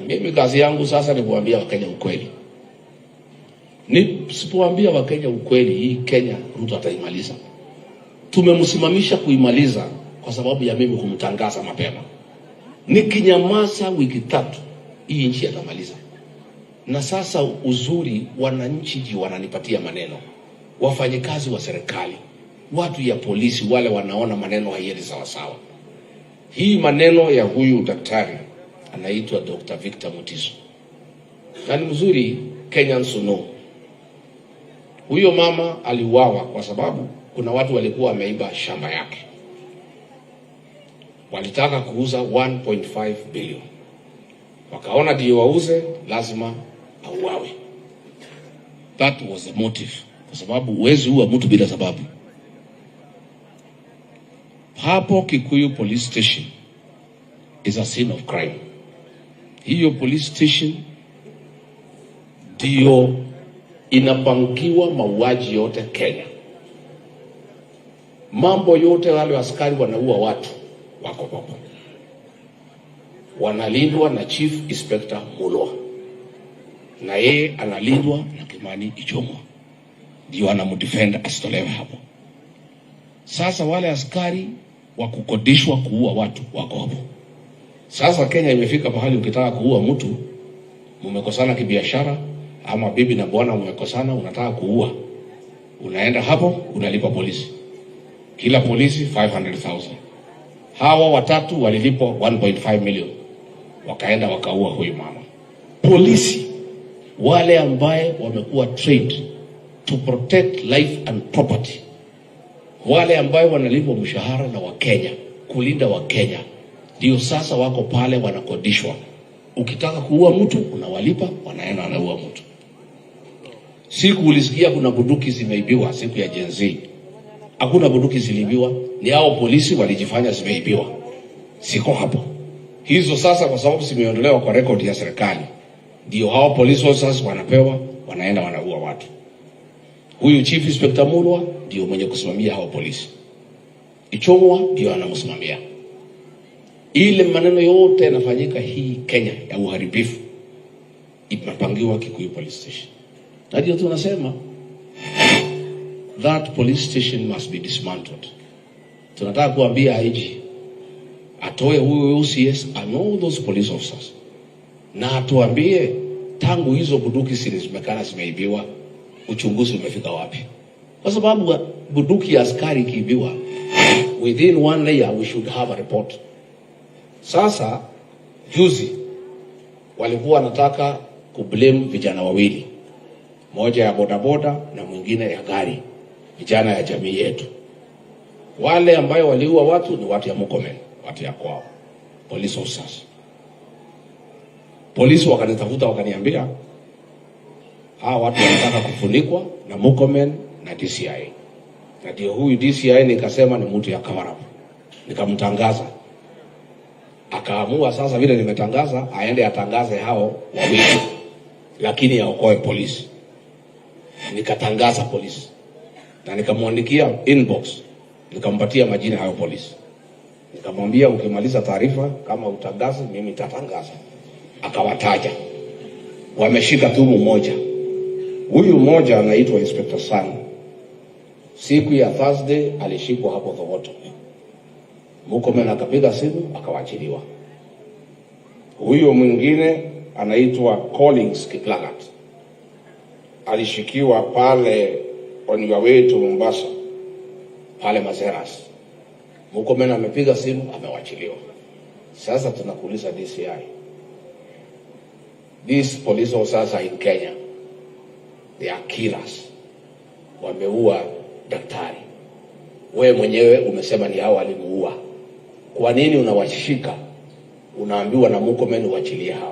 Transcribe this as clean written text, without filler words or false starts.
Mimi kazi yangu sasa ni kuambia Wakenya ukweli. Nisipoambia Wakenya ukweli, hii Kenya Ruto ataimaliza. Tumemsimamisha kuimaliza kwa sababu ya mimi kumtangaza mapema. Nikinyamaza wiki 3, hii nchi atamaliza. Na sasa uzuri, wananchi ndio wananipatia maneno. Wafanyikazi wa serikali, watu ya polisi, wale wanaona maneno haiendi sawa sawa. Hii maneno ya huyu daktari anaitwa Dr. Victor Mutiso. Na ni mzuri Kenyans know. Huyo mama aliuawa kwa sababu kuna watu walikuwa wameiba shamba yake. Walitaka kuuza 1.5 billion. Wakaona ndio wauze, lazima auawe. That was the motive. Kwa sababu huwezi ua mtu bila sababu. Hapo Kikuyu police station is a scene of crime. Hiyo police station ndio inapangiwa mauaji yote Kenya. Mambo yote wale askari wanaua watu wako hapo. Wanalindwa na Chief Inspector Mulwa. Na yeye analindwa na Kimani Ichung'wah. Ndio anamdefend asitolewe hapo. Sasa wale askari wa kukodishwa kuua watu wako hapo. Sasa Kenya imefika pahali ukitaka kuua mtu, mmekosana kibiashara ama bibi na bwana mmekosana, unataka kuua, unaenda hapo unalipa polisi. Kila polisi 500,000. Hawa watatu walilipwa 1.5 million. Wakaenda wakaua huyu mama. Polisi wale ambaye wamekuwa trained to protect life and property, wale ambaye wanalipwa mshahara na Wakenya kulinda Wakenya, ndio sasa wako pale wanakodishwa. Ukitaka kuua mtu unawalipa, wanaenda wanaua mtu. Siku ulisikia kuna bunduki zimeibiwa siku ya Gen Z. Hakuna bunduki ziliibiwa, ni hao polisi walijifanya zimeibiwa. Siko hapo. Hizo sasa kwa sababu zimeondolewa kwa record ya serikali, ndio hao police officers wanapewa, wanaenda wanaua watu. Huyu Chief Inspector Mulwa ndio mwenye kusimamia hao polisi. Ichung'wah ndio anamsimamia. Ile maneno yote yanafanyika hii Kenya ya uharibifu imepangiwa Kikuyu police station. Na ndio tunasema that police station must be dismantled. Tunataka kuambia IG atoe huyo OCS and all those police officers, na atuambie tangu hizo bunduki zimekana zimeibiwa, uchunguzi umefika wapi? Kwa sababu bunduki ya askari kiibiwa, within 1 year we should have a report. Sasa juzi walikuwa wanataka kublame vijana wawili, moja ya bodaboda na mwingine ya gari, vijana ya jamii yetu. Wale ambayo waliua watu ni watu ya Murkomen, watu ya kwao, police officers. Polisi wakanitafuta wakaniambia hawa watu wanataka kufunikwa na Murkomen na DCI. Na ndio huyu DCI nikasema ni mtu ya cover-up. Nikamtangaza. Akaamua sasa vile nimetangaza aende atangaze hao wawili, lakini yaokoe polisi. Nikatangaza polisi. Na nikamwandikia inbox, nikampatia majina hayo polisi. Nikamwambia ukimaliza taarifa kama utangaze mimi nitatangaza. Akawataja. Wameshika tu mmoja. Huyu mmoja anaitwa Inspector Sang. Siku ya Thursday alishikwa hapo Thogoto. Murkomen akapiga simu akawachiliwa. Huyo mwingine anaitwa Collins Kiplagat. Alishikiwa pale on your way to Mombasa, pale Mazeras. Murkomen amepiga simu amewachiliwa. Sasa tunakuuliza DCI, these police officers are in Kenya, they are killers. Wameua daktari. Wewe mwenyewe umesema ni hao walimuua. Kwa nini unawashika? Unaambiwa na Murkomen uachilie hao.